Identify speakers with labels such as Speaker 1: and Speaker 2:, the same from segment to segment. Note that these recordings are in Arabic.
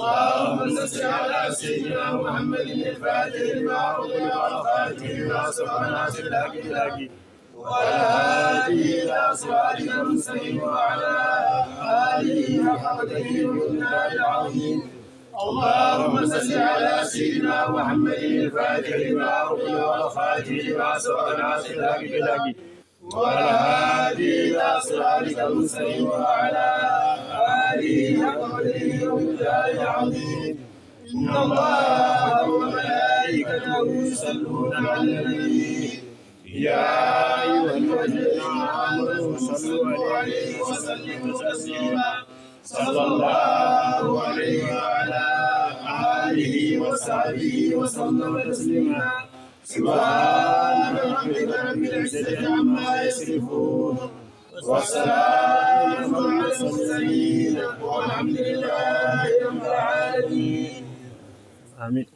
Speaker 1: اللهم صل على سيدنا محمد الفاتح لما أغلق والخاتم لما سبق ناصر الحق بالحق والهادي إلى صراطك المستقيم وعلى آله حق قدره ومقداره العظيم. اللهم صل على سيدنا محمد الفاتح لما أغلق والخاتم لما سبق ناصر الحق بالحق والهادي إلى صراطك المستقيم وعلى آله حق قدره ومقداره العظيم. إن الله وملائكته يصلون على النبي يا أيها الذين آمنوا صلوا عليه وسلموا تسليما صلى الله عليه وعلى آله وصحبه وسلم تسليما. سبحان ربك رب العزة عما يصفون وسلام على المرسلين والحمد لله رب العالمين.
Speaker 2: آمين.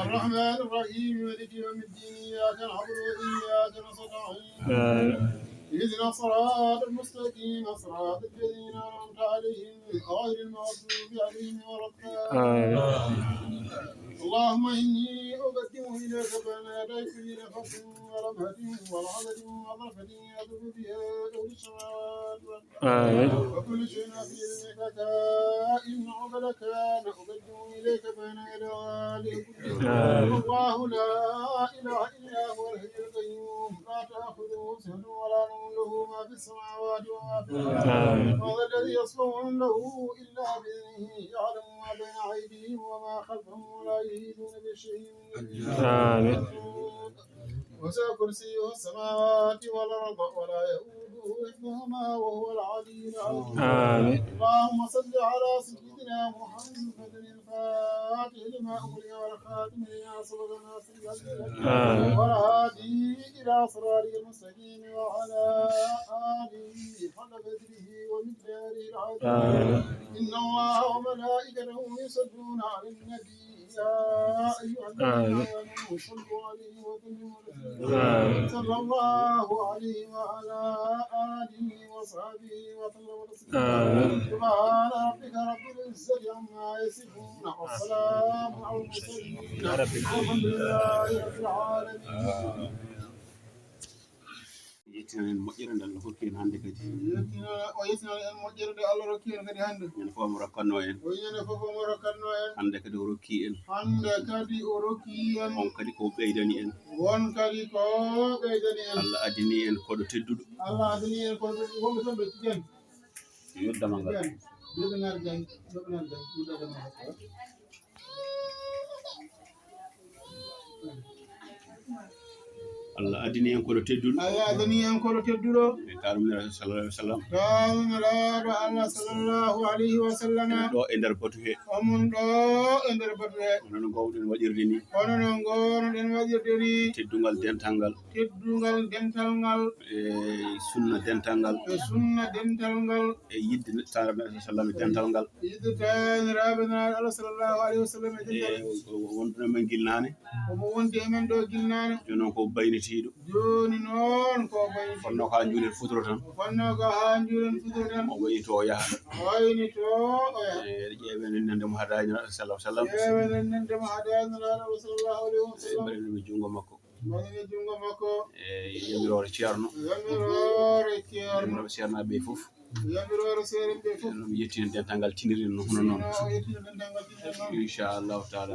Speaker 3: الرحمن الرحيم مالك يوم الدين إياك نعبد وإياك نستعين اهدنا الصراط المستقيم صراط الذين أنعمت عليهم غير المغضوب عليهم ولا الضالين. اللهم إني أقدم إليك بين يدي كل نفس ولمحة والعدد وظرفة يدب بها أهل السماوات والأرض وكل شيء في علمك كائن عقل كان أقدم إليك بين يدي الله لا إله إلا هو الحي القيوم لا تأخذه سنة ولا نوم له ما في السماوات وما في الأرض وهذا الذي يصفه عنده إلا بإذنه يعلم ما بين أيديهم وما خلفهم ولا يهيدون بشيء من وسع كرسيه السماوات والأرض ولا يؤوده حفظهما وهو العلي العظيم. اللهم صل على سيدنا محمد الفاتح لما أغلق والخاتم لما سبق ناصر والهادي إلى صراطك المستقيم وعلى آله حق قدره ومقداره العظيم. إن الله وملائكته يصلون على النبي يا أيها الذين آمنوا صلوا عليه وسلموا تسليما صلى الله عليه وعلى آله وصحبه وسلم تسليما. سبحان ربك رب العزة عما يصفون والسلام على المرسلين والحمد لله رب العالمين.
Speaker 4: yettinani moƴƴere nde Allah hokki en hannde kadi
Speaker 3: o yettinani en moƴƴere nde Allah rokki en kadi hannde
Speaker 4: ñande fof omo rokkanno en
Speaker 3: o ñande fof omo rokkanno en
Speaker 4: hannde kadi o rokki en
Speaker 3: hannde kadi o rokki en
Speaker 4: on kadi ko ɓeydani en
Speaker 3: won kadi ko ɓeydani en
Speaker 4: Allah adini en koɗo tedduɗo
Speaker 3: Allah adini en ko wonɓe toon ɓe tiken
Speaker 4: yoddama ngal
Speaker 3: yoɓinare jang yoɓinare jang yuɗadama
Speaker 4: Allah adini en koɗo tedduɗo
Speaker 3: Allah adini en koɗo tedduɗo
Speaker 4: e kalumniraɗo sallallahu alaihi wa sallam
Speaker 3: kalumniraɗo Allah sallallahu alaihi wa sallam
Speaker 4: ɗo e nder batu he
Speaker 3: omon ɗo e nder batu he
Speaker 4: onono gowɗen waɗirde ni
Speaker 3: hono no gownoɗen waɗirde ni
Speaker 4: teddungal dental ngal e sunna dental ngal e yidde taniraɓe sallam e dental ngal
Speaker 3: yidde taniraɓe Allah sallallahu alaihi wa sallam e
Speaker 4: wonduno men gilnane
Speaker 3: omo wondi e men ɗo gilnane
Speaker 4: joni noon ko baynitiɗo
Speaker 3: joni noon ko baynitiɗo
Speaker 4: fonno ko ha juulen futuro tan
Speaker 3: fonno ko ha juulen futuro tan
Speaker 4: o wayni to o yaha
Speaker 3: wayni to o yaha
Speaker 4: ƴeewen nandemo hadayino sallallahu sallam
Speaker 3: ƴeewen nandemo hadayino sallallahu alaihi wa sallam
Speaker 4: mbaɗenemi jungo makko
Speaker 3: mbaɗene jungo makko
Speaker 4: e yamirore ceerno yamirore ceernaɓe fof
Speaker 3: yamirore seeɗen ɓe fof
Speaker 4: mi yettini dental ngal tiniri no hono noon inchallahu taala